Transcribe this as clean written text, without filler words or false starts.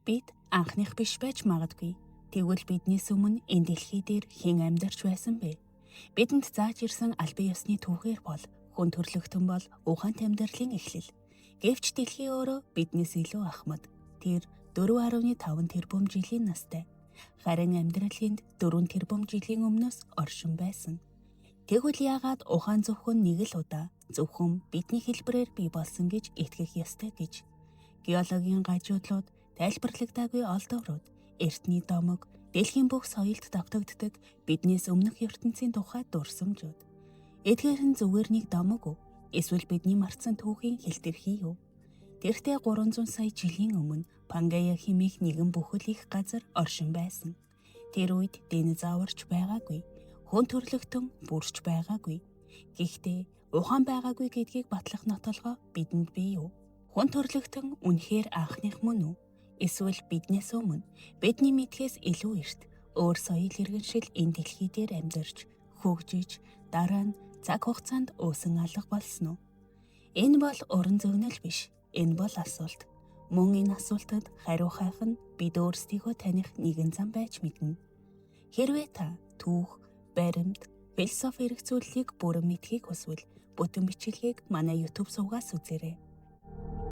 Бид анхных биш байж магадгүй. Тэгвэл биднээс өмнө энэ дэлхий дээр хэн амьдарч байсан бэ? Бидэнд зааж ирсэн албан ёсны түүхээр бол хүн төрлөختөн бол ухаантай амьдралын эхлэл. Гэвч дэлхий өөрөө биднээс илүү ахмад. Тэр 4.5 тэрбум жилийн настай. Харин амьдралын 4 тэрбум жилийн өмнөөс оршин байсан. Тэгвэл яагаад ухаан зөвхөн нэг л удаа зөвхөн бидний хэлбэрээр бий болсон гэж итгэх ёстой гэж? Геологийн гажуудлууд, тайлбарлагдаагүй олдврууд, эртний домог, дэлхийн бүх соёлд давтагддаг биднээс өмнөх ертөнцийн тухай дурсамжууд. Эдгээр нь зүгээр нэг домог уу? Эсвэл бидний мартсан түүхийн хэлтэрхий юу? Тэртээ 300 сая жилийн өмнө Пангея хэмээх нэгэн бүхэл их газар оршин байсан. Тэр үед динозаврч байгаагүй. Хүн төрлөختөн бүрч байгаагүй. Гэхдээ ухаан байгаагүй гэдгийг батлах нотолгоо бидэнд бий юу? Хүн төрлөختөн үнэхээр анхных мөн үү? Эсвэл биднээс өмнө бидний мэдхээс илүү эрт өөр соёл иргэншил энэ дэлхий дээр амьдарч хөгжиж дараа нь цаг хугацаанд уусан алга болсон уу? Энэ бол уран зөгнөл биш. Энэ бол асуулт. Мөн энэ асуултад хариу хайх нь бид өөрсдийгөө таних нэгэн зам байж мэднэ. Хэрвээ та түүх, баримт, философи эрх зүйлийг бүрэн мэдхийг хүсвэл бүтэн бичлэгийг манай YouTube сувгаас үзээрэй.